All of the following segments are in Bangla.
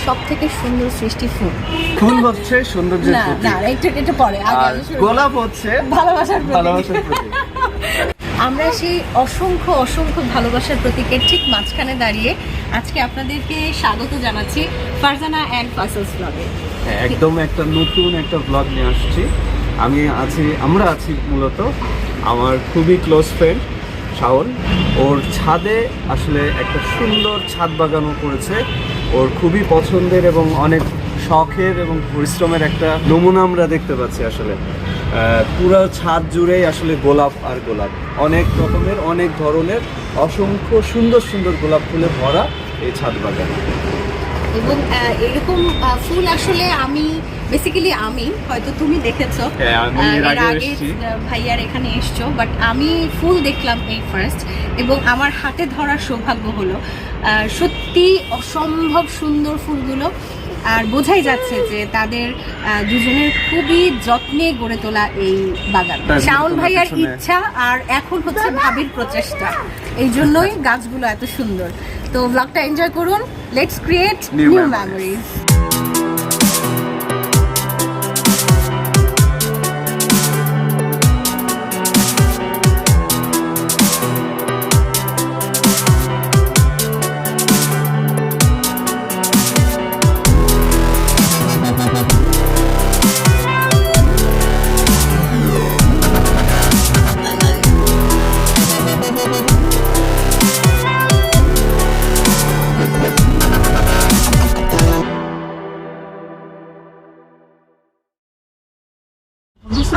সবথেকে সুন্দর সৃষ্টি ফুল। ফুল হচ্ছে সৌন্দর্যের প্রতীক। না এটা পরে, আগে গোলাপ হচ্ছে ভালোবাসার প্রতীক। আমরা সেই অসংখ্য অসংখ্য ভালোবাসার প্রতীকের ঠিক মাঝখানে দাঁড়িয়ে আজকে আপনাদেরকে স্বাগত জানাচ্ছি ফারজানা এন্ড ফাসলস ব্লগে। একদম একটা নতুন একটা ব্লগ নিয়ে আসছি। আমরা আছি মূলত আমার খুবই ক্লোজ ফ্রেন্ড শাওন। ওর ছাদে আসলে একটা সুন্দর ছাদ বাগানও করেছে। ওর খুবই পছন্দের এবং অনেক শখের এবং পরিশ্রমের একটা নমুনা আমরা দেখতে পাচ্ছি। আসলে পুরো ছাদ জুড়েই আসলে গোলাপ আর গোলাপ, অনেক রকমের অনেক ধরনের অসংখ্য সুন্দর সুন্দর গোলাপ ফুলে ভরা এই ছাদ বাগান। এবং এরকম ফুল আসলে আমি হয়তো তুমি দেখেছো, এর আগে ভাইয়ার এখানে এসছো, বাট আমি ফুল দেখলাম এই ফার্স্ট এবং আমার হাতে ধরার সৌভাগ্য হলো। সত্যি অসম্ভব সুন্দর ফুলগুলো, আর বোঝাই যাচ্ছে যে তাদের দুজনের খুবই যত্নে গড়ে তোলা এই বাগান। শাওন ভাইয়ার ইচ্ছা আর এখন হচ্ছে ভাবির প্রচেষ্টা, এই জন্যই গাছগুলো এত সুন্দর। তো ব্লগটা এনজয় করুন, লেটস ক্রিয়েট নিউ মেমোরিজ।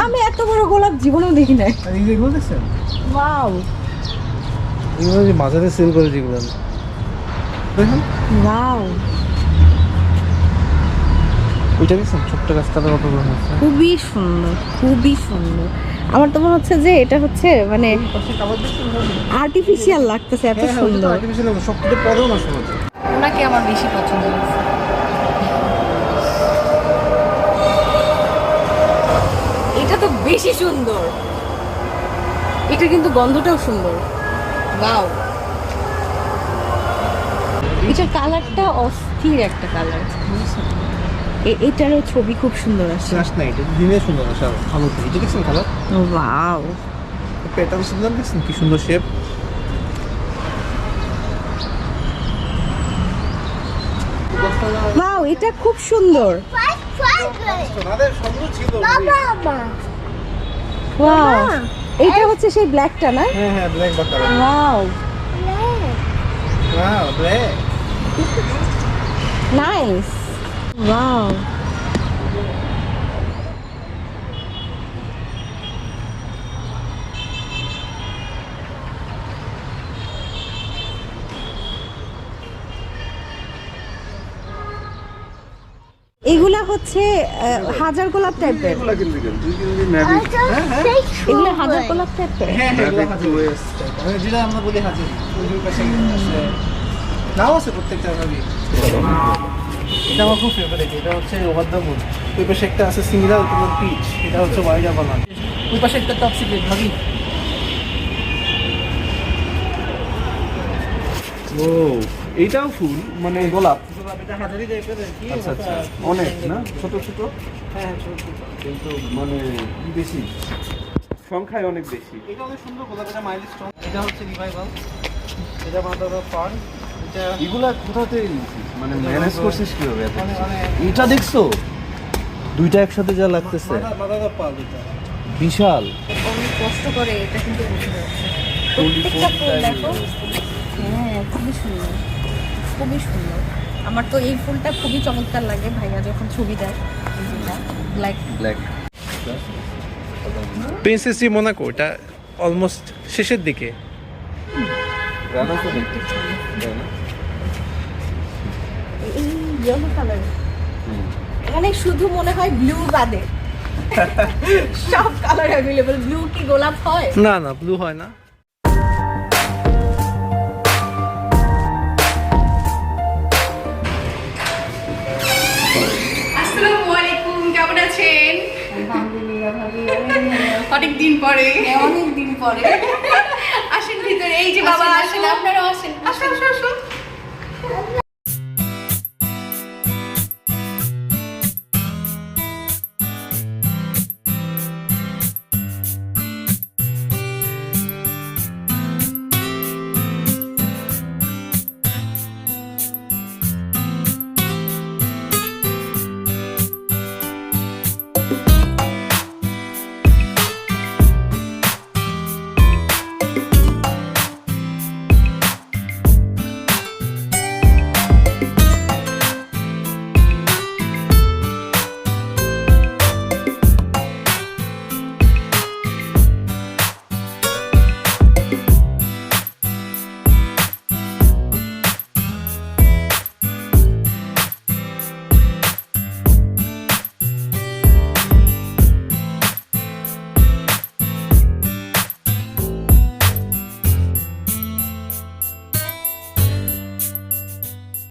আমি এত বড় গোলাপ জীবনেও দেখি নাই। এইগুলো দেখছেন? ওয়াও, এগুলো যে মাঝারে সেল করে যেগুলো দেখেন। ওয়াও, ওইটা দেখছেন ছোট্ট গাছটা কত বড় হচ্ছে, খুবই সুন্দর, খুবই সুন্দর। আমার তো মনে হচ্ছে যে এটা হচ্ছে মানে আর্টিফিশিয়াল লাগতেছে, এত সুন্দর। সবথেকে পরেও না সহজ। ওনাকে আমার বেশি পছন্দ হয়েছে। এটা তো বেশি সুন্দর, এটা কিন্তু গন্ধটাও সুন্দর। ওয়াও, এটার কালারটা অস্থির একটা কালার। এটারও ছবি খুব সুন্দর আসে। না, এটা দিনে সুন্দর আসে আলোতে। এটা দেখছেন কালার? ওয়াও, প্যাটার্ন সুন্দর, দেখছেন কি সুন্দর শেপ। ওয়াও, এটা খুব সুন্দর। ওয়াও, এটা হচ্ছে সেই ব্ল্যাকটা না? হ্যাঁ হ্যাঁ, ব্ল্যাক বা colour. Wow, wow, black. Nice. Wow, এগুলা হচ্ছে হাজার গোলাপ টাইপের। এগুলা কিন্তু ম্যাজিক। এগুলা হাজার গোলাপ টাইপের। হ্যাঁ হ্যাঁ, যেটা আমরা বলি হাজার। ওই পাশে আছে, নাও আছে প্রত্যেকটা ভাবি। এটা আমার খুব ফেভারিট। এটা হচ্ছে ওভার দ্য মুন। ওই পাশে একটা আছে সিমিলার তোমার পিচ, এটা হচ্ছে ওয়াইডা বাগান। ওই পাশে একটা টপ সিক্রেট ভাবি। ও, এইটাও ফুল মানে গোলাপ। এটা হাজারি টাইপের কি? আচ্ছা আচ্ছা, অনেক না ছোট ছোট। হ্যাঁ ছোট ছোট, কিন্তু মানে বেশি সংখ্যায় অনেক বেশি। এটা অনেক সুন্দর গোলাপ। এটা মাইলস্টোন। এটা হচ্ছে রিভাইভাল। এটা মাদার অফ পার্ল। এটা এগুলা কোথা থেকে মানে ম্যানেজ করছিস কিভাবে? এটা দেখছো দুইটা একসাথে যা লাগতেছে, মাদার অফ পার্ল। এটা বিশাল, অনেক কষ্ট করে এটা কিন্তু বুঝতে যাচ্ছে। প্রত্যেকটা ফুল দেখো। হ্যাঁ, খুবই সুন্দর, খুবই সুন্দর। আমার তো এই ফুলটা খুবই চমৎকার লাগে ভাইয়া যখন ছবি দেয়। ব্ল্যাক ব্ল্যাক প্রিন্সেস মোনাকো, এটা অলমোস্ট শেষের দিকে। এই ইয়েলো কালার, এখানে শুধু মনে হয় ব্লু বাদে সব কালার অ্যাভেলেবল। ব্লু কি গোলাপ হয়? না না, ব্লু হয় না। আসসালামু আলাইকুম, কেমন আছেন? আলহামদুলিল্লাহ ভাবি, অনেক দিন পরে। আসেন ভিতরে। এই যে বাবা আসেন, আপনারাও আসেন। আসুন আসুন আসুন।